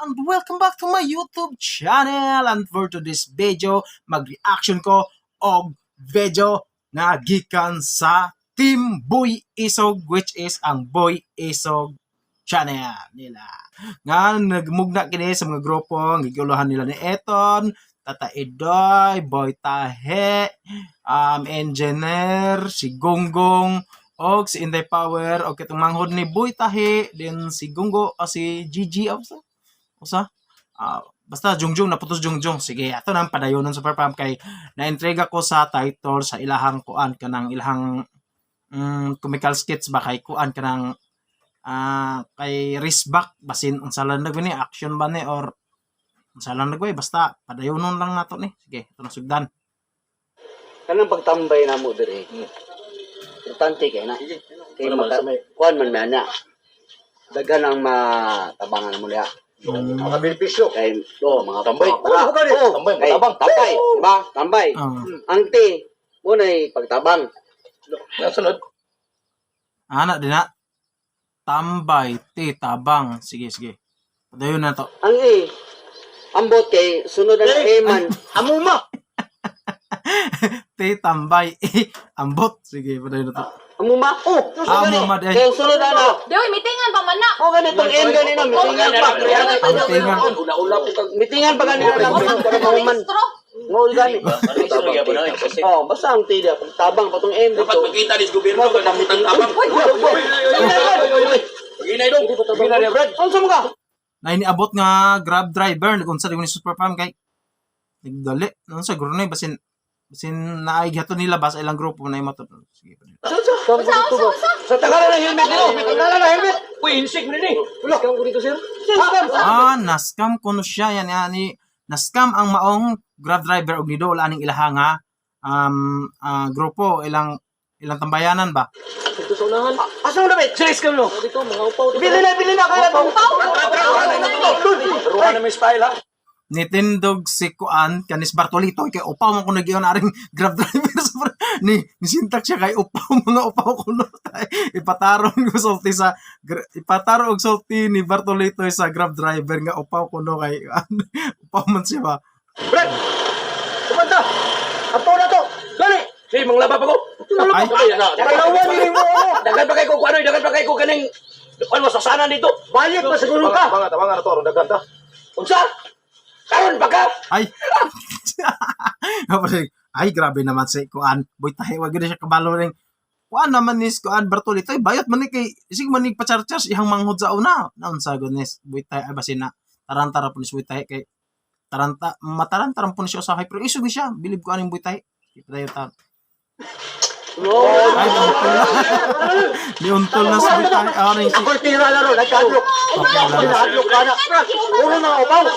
and welcome back to my YouTube channel. And for today's video, mag-reaction ko og video na gikan sa Team Boy Isog, which is ang Boy Isog channel nila. Nga nagmugna kini sa mga grupo, ang giguluhan nila ni Eton, Tata Edoy, Boy Tahe, Engineer, si Gonggong, og si Inday Power, og kitong manghod ni Boy Tahe, din si Gonggo, o si Gigi, basta Jungjung, naputos Jungjung. Sige, ato nang padayonon Super Pam kay naintriga ko sa title sa ilahang kuan kanang ilahang comical skits ba kay kuan kanang kay Risbak basin unsa lang nagwini action ba ni or unsa lang nagway basta padayonon lang nato ni. Sige, ito na sugdan. Kanang pagtambay na mo dire. Importante kay na. Kay kuan man na. Dagan ang matabangan mo niya. Mga benepisyo kay mga tambay. Tambay, matabang, tambay, di ba? Tambay. Ang ti mo nay pagtabang. Nasunod. Ana din na. Tambay, ti, tabang. Sige. Padayon na to. Ang ambot kay sunod ang eman. Amuma. Ti, tambay, ambot. Sige, padayon na to. Amuma. Amuma din. Kay sunod ana. Dewi, mitingan pa man na. Ganitong end ganina, mitingan pa. Mitingan pa ganina lang para mauman. Ngol gani. Basta ang tida tabang patong end dito. Dapat makita ni gobyerno pag namutang tabang. Ginay dong. Ginay Brad. Unsa mo ka? Na iniabot nga Grab driver unsa di ko ni Super Pam kay nagdali unsa guro na basin naay gato nila bas ilang grupo na imo to. Sige pa. Sa tagalan ng helmet dito. Tagalan ng helmet. Uy, insik mo ni. Wala kang ko dito sir. Naskam kuno siya yan ni naskam ang maong Grab driver og nido wala ning ilaha nga grupo ilang tambayanan ba. Dito sa unahan. Asa mo dapat? Silis ka no. Dito mga upaw. Bili na kaya to. Ruhan na may style ha. Nitindog si Kuan kanis Bartolito kay upaw man ko nagiyon aring Grab driver ni sintak siya kay upaw mga upaw kuno ipatarong ko sulti sa ipatarong og sulti ni Bartolito sa Grab driver nga upaw kuno kay upaw man siya ba. Brad. Kumanta. Apaw na to. Gani. Si manglaba pa ko. Ay, Dalawan ni mo. Dagan pa kay ko ano, dagan pa kay ko kaning ano sasana dito. Bayad pa siguro ka. Tabangan na to, dagan ta. Unsa? Karon pa ka? ay. Ay, grabe naman si Kuan. Boy tayo, wag na siya kabalo rin. Kuan naman ni Kuan Bartolito. Bayot man ni kay, isig man ni pacharchas, ihang manghod sa una. Naon sa goodness. Boy tayo, ay basin na. Tarantara po ni Boy tayo kay, matarantaran po ni siya usahay. Pero isog ni siya. Bilib ko aning Boy tayo. Kita tayo ta. Ay, niuntol na sa Boy tayo. Ako tira na ro, nagkadlok. Nagkadlok ka na. Puro na upaw.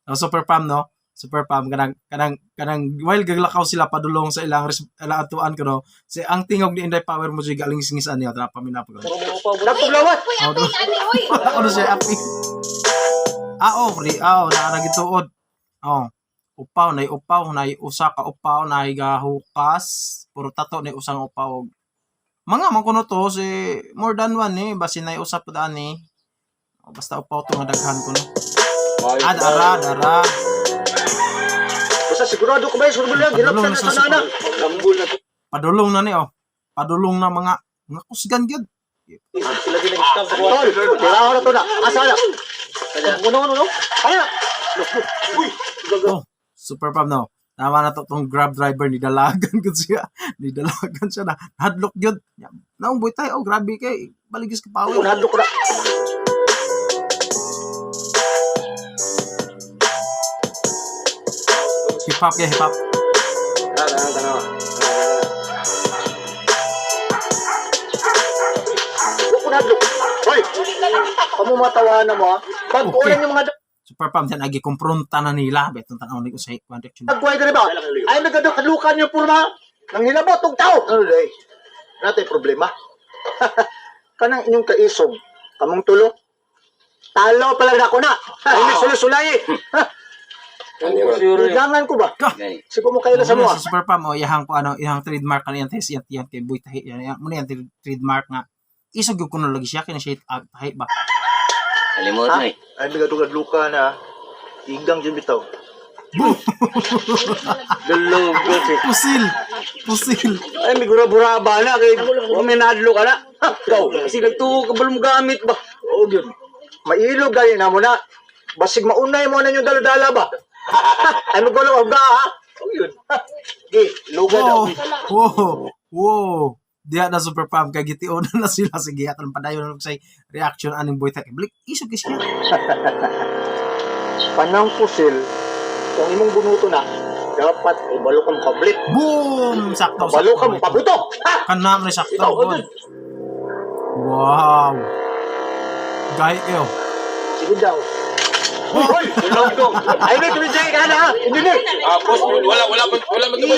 Super Pam, no? Super Pam, kanang while gaglakaw sila padulong sa ilang atuan ko, no? Si ang tingog ni Inday Power mo siya galing singisan niya, tara paminapag ko. Nagtuglawat. Ano siya, api? Naaragituod. Upaw, na usa ka upaw, na gahukas, puro tato ni usang upaw. Mga makuno to, si more than one, basin na usap po daan, basta upaw to nga daghan ko, no? Dara. Basta sigurado ko ba yung surbol yan? Hirap Padulong na sa sa sana. Gambul na to. Padulong na ni, Padulong na mga kusgan gyud. Sila din ang scam sa kuwan. Tira ko na to na. Asa na? Ano? Kaya. Super Pam, no? Tama na to tong Grab driver ni dalagan gud siya. Ni dalagan siya na hadlok gyud. Naumboy tayo, grabe kay baligis ka pawi. Hadlok ko na. Hip-hop. Tanawa. Huwag ko na hadlok. Hoy! Pamumatawanan mo ha. Pag-ulan yung mga Super Pam, yan agi kumpronta na nila. Betong tanaw ni ko sa connection. nagbuhay ka rin ba? Ay nagkadlukan yung purma. Nang hilabot og tao. Ano day? Natay problema. Kanang inyong kaisog. Kamong tulo. Talo pala na ako na. Hindi sulasulay. Gangan ko ba? Siguro mo kayo na sa mga. Sa Super Pam, ihang ko ihang trademark kan yan kay Boy Tahi. Yan mo yan trademark nga. Isog yung kuno lagi siya kina siya tahi ba. Kalimot na eh. Ay, bigadugad luka na. Igang dyan bitaw. Dulugod eh. Pusil. Ay, may gura-buraba na. Kaya minadlo ka na. Ha, ikaw. Kasi nagtuho ka ba gamit ba? Oo, yun. Mailog gani na mo na. Basig maunay mo na yung daladala ba? Ay, magulang ang ha? Oo, yun. Gi, lugad Wow. Wow. Diha na super pam kay gition na sila sige atan padayon say reaction aning boy ta blik isog siya. Panang pusil, kung imong bunuto na, dapat ibalo kang pablit. Boom! Sakto. Balo kang pabuto. Ha! Kana man sakto. Ikaw, Good. Wow. Gayet yo. Sige daw. Hoy! Tulog ko. Ay, may tumidjay ka na ha! Engineer! Boss, wala magkabas.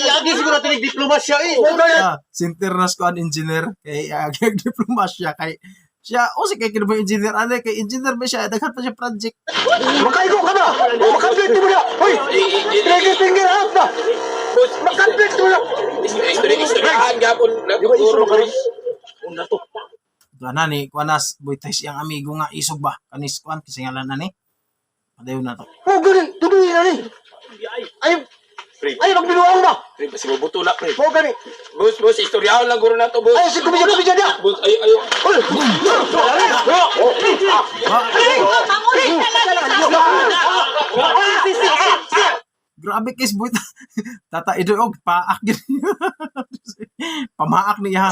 Agi siguro tinig diplomasya eh. Sinternas ko an engineer kay agag diplomasya kay siya si kay kino ba engineer ane kay engineer ba siya daghan pa siya project. Makaigo ka ba? Makambit mo na! Hoy! Tingin out ba? Boss, Makambit mo na! istoryahan gapon. Di ba isuro ka rin? Una to. Gana ni kuanas boy tay siyang amigo nga isog ba kanis kuan kisingalan na ni. Padayon na to. Oh, ganun! Tuloy na rin! Ay, magbinuang ba? Pre, basi mabuto na, pre. Oh, ganun! Boss, istoryahan lang guro na to, boss. Ay, si kumidya niya! Boss, ayo. Hoy! Grabe kis boy tata idog paak gid. Pamaak niya.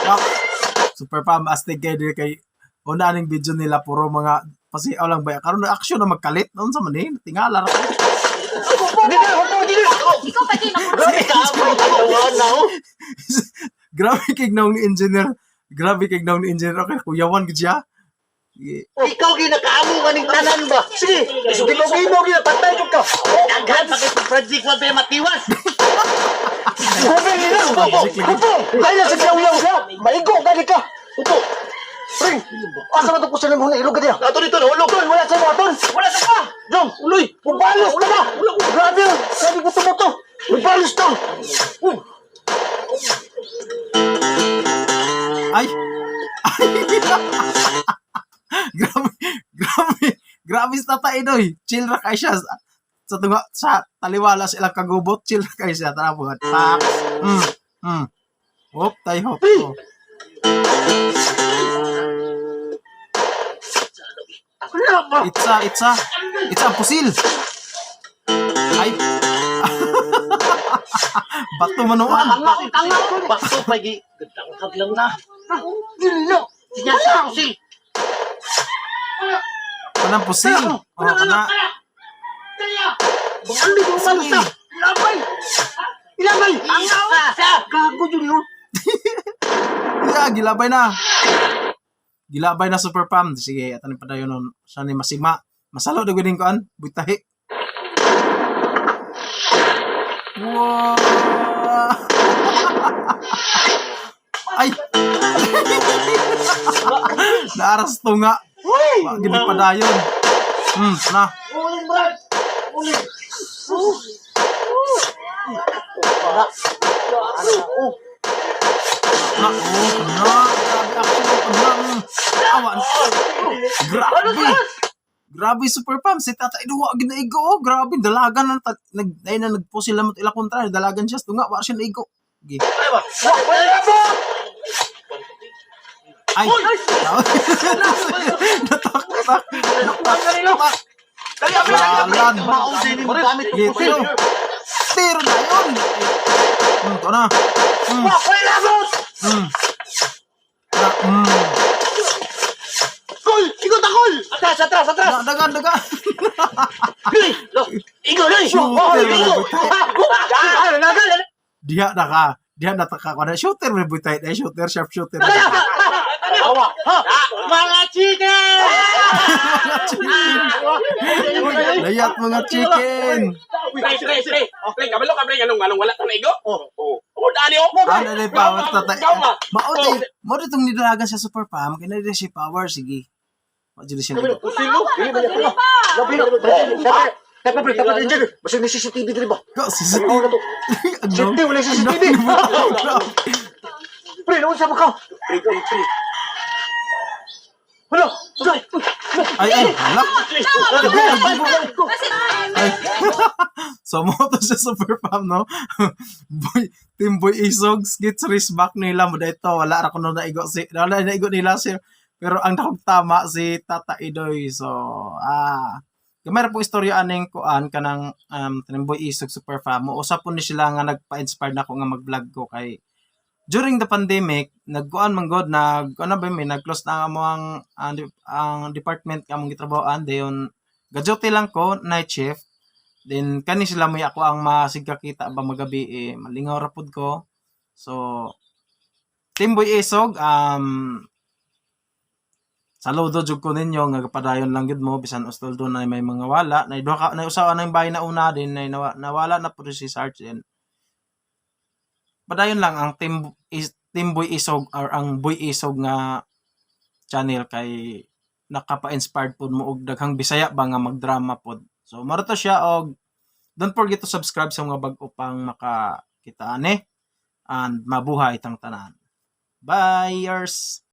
Wow. Super pam astig kay diri kay una ning video nila puro mga pasiaw lang ba karon na action na magkalit noon sa manin tingala ra. Ikaw pa din ako. Grabe kay naong ni engineer. Grabe kay naong ni engineer kay kuyawan gid siya. Ikaw ginakaamo ka ng tanan ba? Sige! Bilog-bilog yun! Patay ko ka! Daghan pa kay project wa ba matiwas. Bumili na! Upo! Kaya sa siyaw-yaw siya! Maigo! Gani ka! Upo! Ring! Asa ba ito po sa nang ilog ka niya? Ato dito! Nahulog! Doon! Wala sa mga aton! Wala sa ka! Jom! Uloy! Magbalos na ba? Grabe yun! Sabi ko ito! Magbalos to! Ay. Grabe sa tatay doy. Chill ra kay siya sa tunga sa taliwala sa ilang kagubot, chill ra kay siya tara buhat. Pak. Hop, tay hop. Oh. It's a pusil. Ay. Bato manuan. Bakto pa gi gandang lang na. Dilo. Siya sa si. Kanang pusil. Oh, kana. Ano mo sa? Labay. Ilabay. Ang sa. Gago jud no. Yeah, gilabay na. Gilabay na super pam. Sige, atan pa dayon nun. Sa ni masima. Masalo daw guding kuan. Butahi. Wow. Ay. Naaras to nga. Gini pa dayon. Na. Na, awan. Grabe super pam si Tata Iduwa ginaigo. Oh, grabe dalagan na nagpo sila mo ila kontra dalagan siya tunga wa siya naigo. Gi. Ay. Natak. Jalan. Gitu. Tiro na yun. Ito na. Kol, ikot akol. Atras. Dagan. Igo dai. Dia na ka kada shooter may butay dai shooter sharp shooter. Awa. Mga chicken. Layat mga chicken. Pre, kabalo ka, pre. Anong wala ka na igo? Oo. Dali, Ano na power tatay. Mo ditong nidalagan sa super pam kina di si power sige. Wa jud siya. Masih may CCTV dito ba? Ko si Wala CCTV! Pre, naunsa mo ka? Hala, sorry. Ay, hala. Ay. So, mo to siya super fam, no? Team Boy Isog, skits race back nila mo dito. Wala ra ko na naigo nila sir. Pero ang nakagtama si Tata Idoy. So, gamay ra po istorya aning kuan kanang Team Boy Isog super fam. Mo usap po ni sila nga nagpa-inspire na ako nga mag-vlog ko kay during the pandemic, nagkuan man god ano ba may nag-close na ang department kamong gitrabahoan dayon gajote lang ko night shift. Then kani sila may ako ang masigkakita ba magabi malingaw ra pud ko. So Team Boy Isog saludo jud ko ninyo nga padayon lang gid mo bisan ustoldo na may mga wala na duha ka na usawa na yung bahay na una din na nawala na pud si Sergeant. Padayon lang ang Team Boy Isog or ang Boy Isog nga channel kay nakapa-inspired pud mo og daghang Bisaya ba nga magdrama pod. So maro to siya og don't forget to subscribe sa mga bag-o pang makakita ani and mabuhay tang tanan. Bye yours.